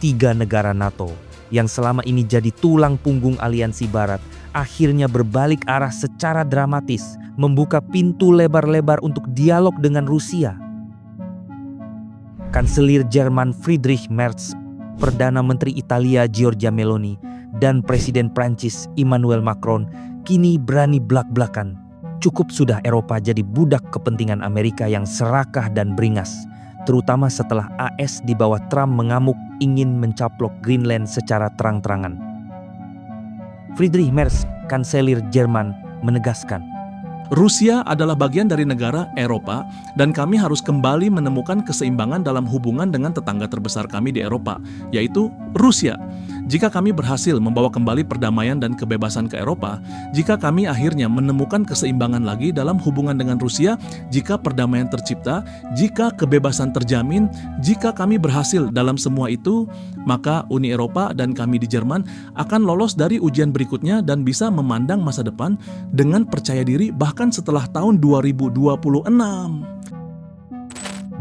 tiga negara NATO yang selama ini jadi tulang punggung aliansi Barat akhirnya berbalik arah secara dramatis, membuka pintu lebar-lebar untuk dialog dengan Rusia. Kanselir Jerman Friedrich Merz, Perdana Menteri Italia Giorgia Meloni, dan Presiden Prancis Emmanuel Macron kini berani blak-blakan. Cukup sudah Eropa jadi budak kepentingan Amerika yang serakah dan beringas, terutama setelah AS di bawah Trump mengamuk ingin mencaplok Greenland secara terang-terangan. Friedrich Merz, Kanselir Jerman, menegaskan, Rusia adalah bagian dari negara Eropa dan kami harus kembali menemukan keseimbangan dalam hubungan dengan tetangga terbesar kami di Eropa, yaitu Rusia. Jika kami berhasil membawa kembali perdamaian dan kebebasan ke Eropa, jika kami akhirnya menemukan keseimbangan lagi dalam hubungan dengan Rusia, jika perdamaian tercipta, jika kebebasan terjamin, jika kami berhasil dalam semua itu, maka Uni Eropa dan kami di Jerman akan lolos dari ujian berikutnya dan bisa memandang masa depan dengan percaya diri bahkan setelah tahun 2026.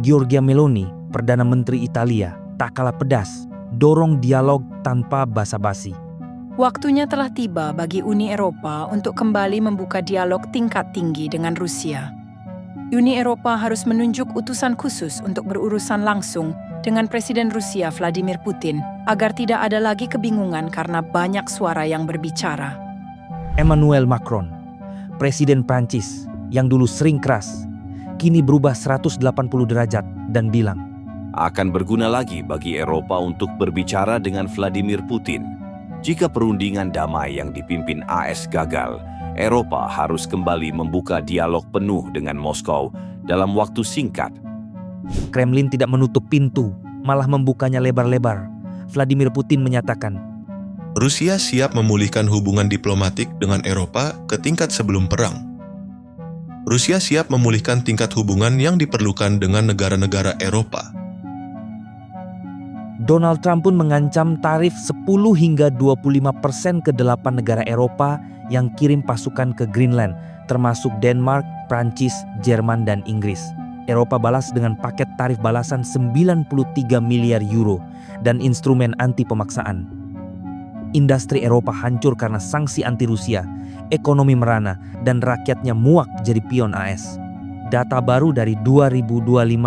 Giorgia Meloni, Perdana Menteri Italia, tak kalah pedas, dorong dialog tanpa basa-basi. Waktunya telah tiba bagi Uni Eropa untuk kembali membuka dialog tingkat tinggi dengan Rusia. Uni Eropa harus menunjuk utusan khusus untuk berurusan langsung dengan Presiden Rusia Vladimir Putin agar tidak ada lagi kebingungan karena banyak suara yang berbicara. Emmanuel Macron, Presiden Prancis yang dulu sering keras, kini berubah 180 derajat dan bilang, akan berguna lagi bagi Eropa untuk berbicara dengan Vladimir Putin. Jika perundingan damai yang dipimpin AS gagal, Eropa harus kembali membuka dialog penuh dengan Moskow dalam waktu singkat. Kremlin tidak menutup pintu, malah membukanya lebar-lebar. Vladimir Putin menyatakan, Rusia siap memulihkan hubungan diplomatik dengan Eropa ke tingkat sebelum perang. Rusia siap memulihkan tingkat hubungan yang diperlukan dengan negara-negara Eropa. Donald Trump pun mengancam tarif 10 hingga 25% ke 8 negara Eropa yang kirim pasukan ke Greenland, termasuk Denmark, Prancis, Jerman, dan Inggris. Eropa balas dengan paket tarif balasan 93 miliar euro dan instrumen anti pemaksaan. Industri Eropa hancur karena sanksi anti-Rusia, ekonomi merana, dan rakyatnya muak jadi pion AS. Data baru dari 2025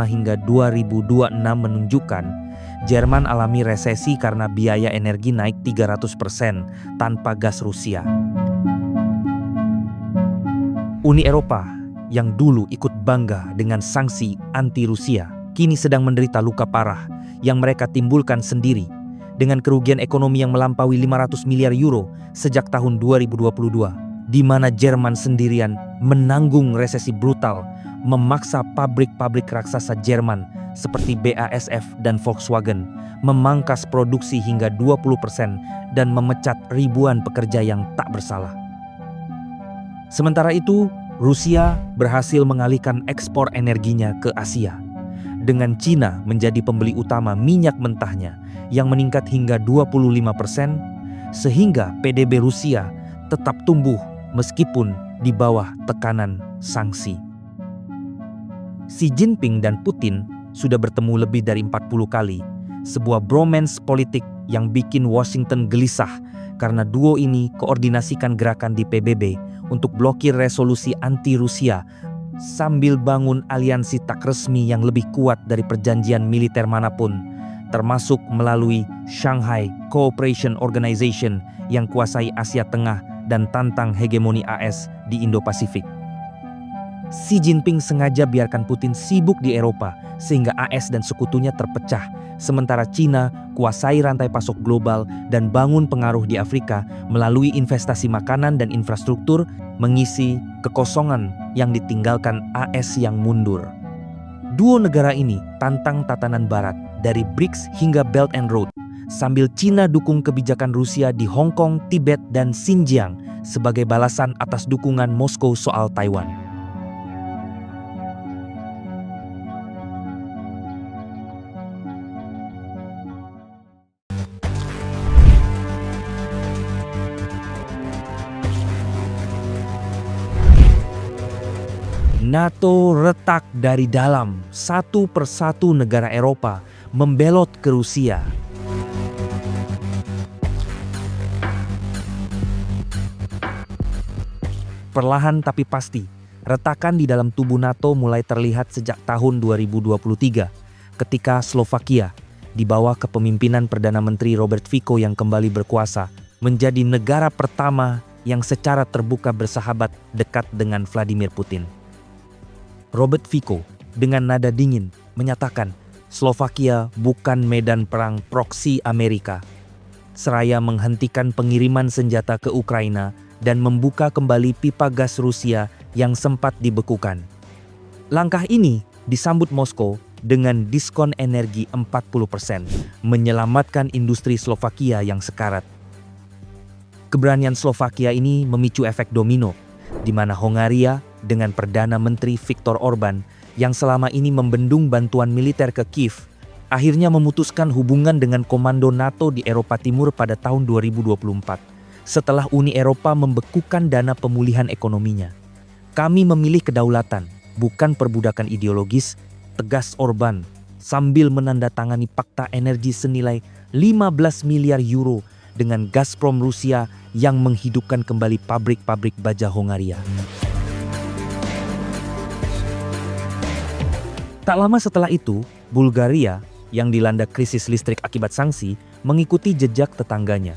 hingga 2026 menunjukkan Jerman alami resesi karena biaya energi naik 300% tanpa gas Rusia. Uni Eropa yang dulu ikut bangga dengan sanksi anti-Rusia, kini sedang menderita luka parah yang mereka timbulkan sendiri dengan kerugian ekonomi yang melampaui 500 miliar euro sejak tahun 2022, di mana Jerman sendirian menanggung resesi brutal, memaksa pabrik-pabrik raksasa Jerman seperti BASF dan Volkswagen memangkas produksi hingga 20% dan memecat ribuan pekerja yang tak bersalah. Sementara itu, Rusia berhasil mengalihkan ekspor energinya ke Asia, dengan Cina menjadi pembeli utama minyak mentahnya yang meningkat hingga 25%, sehingga PDB Rusia tetap tumbuh meskipun di bawah tekanan sanksi. Xi Jinping dan Putin sudah bertemu lebih dari 40 kali, sebuah bromance politik yang bikin Washington gelisah karena duo ini koordinasikan gerakan di PBB untuk blokir resolusi anti-Rusia sambil bangun aliansi tak resmi yang lebih kuat dari perjanjian militer manapun, termasuk melalui Shanghai Cooperation Organization yang kuasai Asia Tengah dan tantang hegemoni AS di Indo-Pasifik. Xi Jinping sengaja biarkan Putin sibuk di Eropa sehingga AS dan sekutunya terpecah, sementara Cina kuasai rantai pasok global dan bangun pengaruh di Afrika melalui investasi makanan dan infrastruktur, mengisi kekosongan yang ditinggalkan AS yang mundur. Duo negara ini tantang tatanan Barat dari BRICS hingga Belt and Road, sambil Cina dukung kebijakan Rusia di Hong Kong, Tibet, dan Xinjiang sebagai balasan atas dukungan Moskow soal Taiwan. NATO retak dari dalam, satu persatu negara Eropa membelot ke Rusia. Perlahan tapi pasti, retakan di dalam tubuh NATO mulai terlihat sejak tahun 2023 ketika Slovakia di bawah kepemimpinan Perdana Menteri Robert Fico yang kembali berkuasa menjadi negara pertama yang secara terbuka bersahabat dekat dengan Vladimir Putin. Robert Fico dengan nada dingin menyatakan Slovakia bukan medan perang proksi Amerika, seraya menghentikan pengiriman senjata ke Ukraina dan membuka kembali pipa gas Rusia yang sempat dibekukan. Langkah ini disambut Moskow dengan diskon energi 40%, menyelamatkan industri Slovakia yang sekarat. Keberanian Slovakia ini memicu efek domino, di mana Hongaria dengan Perdana Menteri Viktor Orban yang selama ini membendung bantuan militer ke Kiev, akhirnya memutuskan hubungan dengan komando NATO di Eropa Timur pada tahun 2024. Setelah Uni Eropa membekukan dana pemulihan ekonominya. Kami memilih kedaulatan, bukan perbudakan ideologis, tegas Orban, sambil menandatangani fakta energi senilai 15 miliar euro dengan Gazprom Rusia yang menghidupkan kembali pabrik-pabrik baja Hongaria. Tak lama setelah itu, Bulgaria yang dilanda krisis listrik akibat sanksi mengikuti jejak tetangganya.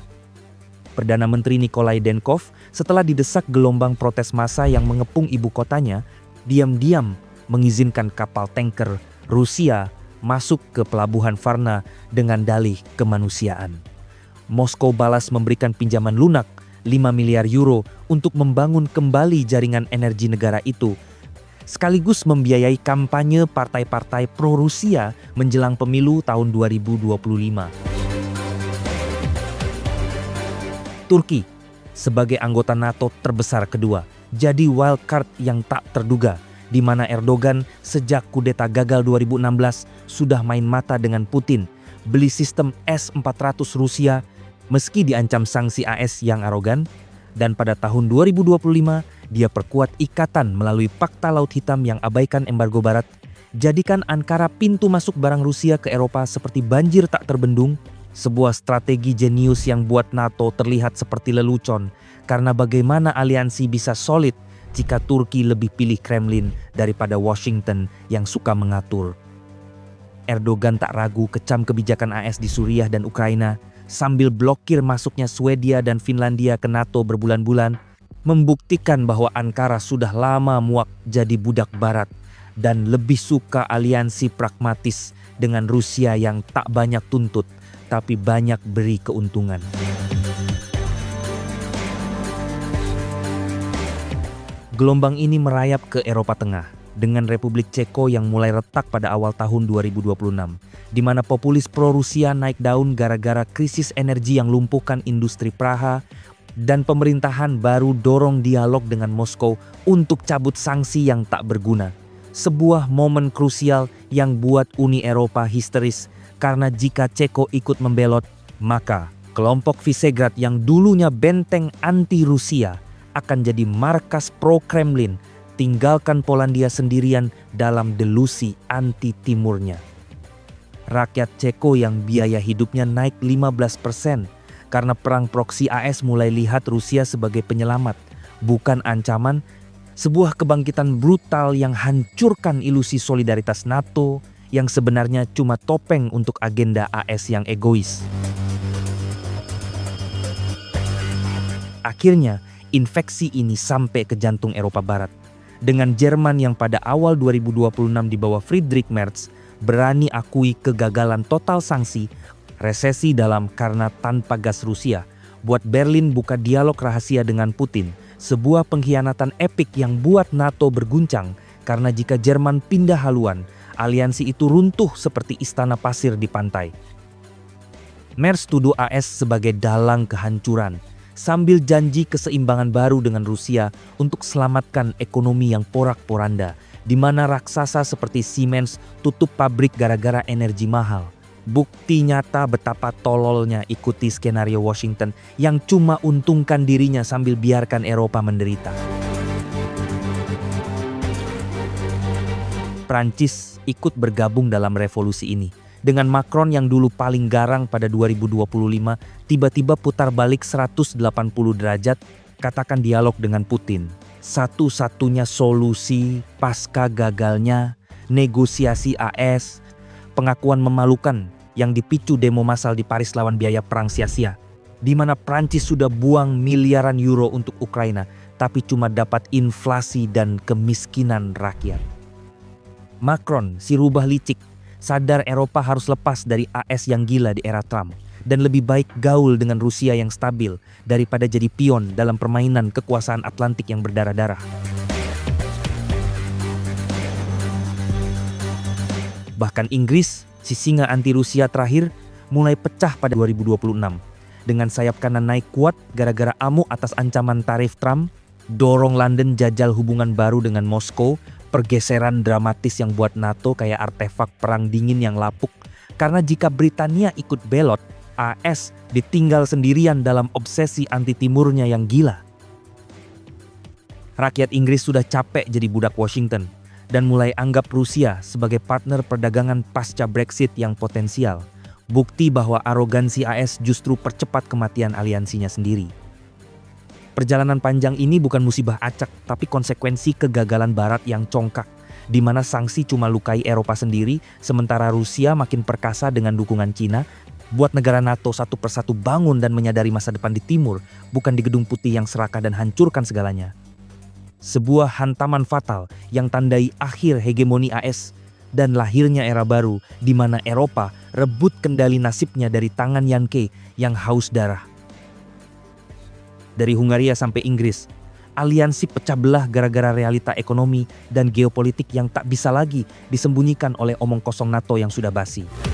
Perdana Menteri Nikolai Denkov setelah didesak gelombang protes massa yang mengepung ibu kotanya, diam-diam mengizinkan kapal tanker Rusia masuk ke pelabuhan Varna dengan dalih kemanusiaan. Moskow balas memberikan pinjaman lunak 5 miliar euro untuk membangun kembali jaringan energi negara itu, sekaligus membiayai kampanye partai-partai pro-Rusia menjelang pemilu tahun 2025. Turki, sebagai anggota NATO terbesar kedua, jadi wildcard yang tak terduga, di mana Erdogan sejak kudeta gagal 2016 sudah main mata dengan Putin, beli sistem S-400 Rusia meski diancam sanksi AS yang arogan, dan pada tahun 2025 dia perkuat ikatan melalui Fakta Laut Hitam yang abaikan embargo Barat, jadikan Ankara pintu masuk barang Rusia ke Eropa seperti banjir tak terbendung. Sebuah strategi jenius yang buat NATO terlihat seperti lelucon karena bagaimana aliansi bisa solid jika Turki lebih pilih Kremlin daripada Washington yang suka mengatur. Erdogan tak ragu kecam kebijakan AS di Suriah dan Ukraina sambil blokir masuknya Swedia dan Finlandia ke NATO berbulan-bulan, membuktikan bahwa Ankara sudah lama muak jadi budak Barat dan lebih suka aliansi pragmatis dengan Rusia yang tak banyak tuntut tapi banyak beri keuntungan. Gelombang ini merayap ke Eropa Tengah dengan Republik Ceko yang mulai retak pada awal tahun 2026, di mana populis pro-Rusia naik daun gara-gara krisis energi yang lumpuhkan industri Praha, dan pemerintahan baru dorong dialog dengan Moskow untuk cabut sanksi yang tak berguna. Sebuah momen krusial yang buat Uni Eropa histeris, karena jika Ceko ikut membelot, maka kelompok Visegrad yang dulunya benteng anti-Rusia akan jadi markas pro-Kremlin, tinggalkan Polandia sendirian dalam delusi anti-timurnya. Rakyat Ceko yang biaya hidupnya naik 15% karena perang proksi AS mulai lihat Rusia sebagai penyelamat, bukan ancaman, sebuah kebangkitan brutal yang hancurkan ilusi solidaritas NATO yang sebenarnya cuma topeng untuk agenda AS yang egois. Akhirnya, infeksi ini sampai ke jantung Eropa Barat. Dengan Jerman yang pada awal 2026 di bawah Friedrich Merz berani akui kegagalan total sanksi, resesi dalam karena tanpa gas Rusia, buat Berlin buka dialog rahasia dengan Putin, sebuah pengkhianatan epik yang buat NATO berguncang karena jika Jerman pindah haluan, aliansi itu runtuh seperti istana pasir di pantai. Merz tuduh AS sebagai dalang kehancuran, sambil janji keseimbangan baru dengan Rusia untuk selamatkan ekonomi yang porak-poranda, di mana raksasa seperti Siemens tutup pabrik gara-gara energi mahal. Bukti nyata betapa tololnya ikuti skenario Washington yang cuma untungkan dirinya sambil biarkan Eropa menderita. Prancis ikut bergabung dalam revolusi ini. Dengan Macron yang dulu paling garang pada 2025, tiba-tiba putar balik 180 derajat, katakan dialog dengan Putin. Satu-satunya solusi pasca gagalnya negosiasi AS, pengakuan memalukan yang dipicu demo massal di Paris lawan biaya perang sia-sia, di mana Prancis sudah buang miliaran euro untuk Ukraina, tapi cuma dapat inflasi dan kemiskinan rakyat. Macron, si rubah licik, sadar Eropa harus lepas dari AS yang gila di era Trump dan lebih baik gaul dengan Rusia yang stabil daripada jadi pion dalam permainan kekuasaan Atlantik yang berdarah-darah. Bahkan Inggris, si singa anti-Rusia terakhir, mulai pecah pada 2026 dengan sayap kanan naik kuat gara-gara amuk atas ancaman tarif Trump, dorong London jajal hubungan baru dengan Moskow, pergeseran dramatis yang buat NATO kayak artefak perang dingin yang lapuk. Karena jika Britania ikut belot, AS ditinggal sendirian dalam obsesi anti-timurnya yang gila. Rakyat Inggris sudah capek jadi budak Washington dan mulai anggap Rusia sebagai partner perdagangan pasca Brexit yang potensial. Bukti bahwa arogansi AS justru percepat kematian aliansinya sendiri. Perjalanan panjang ini bukan musibah acak, tapi konsekuensi kegagalan Barat yang congkak, di mana sanksi cuma lukai Eropa sendiri, sementara Rusia makin perkasa dengan dukungan Cina, buat negara NATO satu persatu bangun dan menyadari masa depan di timur, bukan di Gedung Putih yang serakah dan hancurkan segalanya. Sebuah hantaman fatal yang tandai akhir hegemoni AS dan lahirnya era baru di mana Eropa rebut kendali nasibnya dari tangan Yankee yang haus darah. Dari Hungaria sampai Inggris, aliansi pecah belah gara-gara realita ekonomi dan geopolitik yang tak bisa lagi disembunyikan oleh omong kosong NATO yang sudah basi.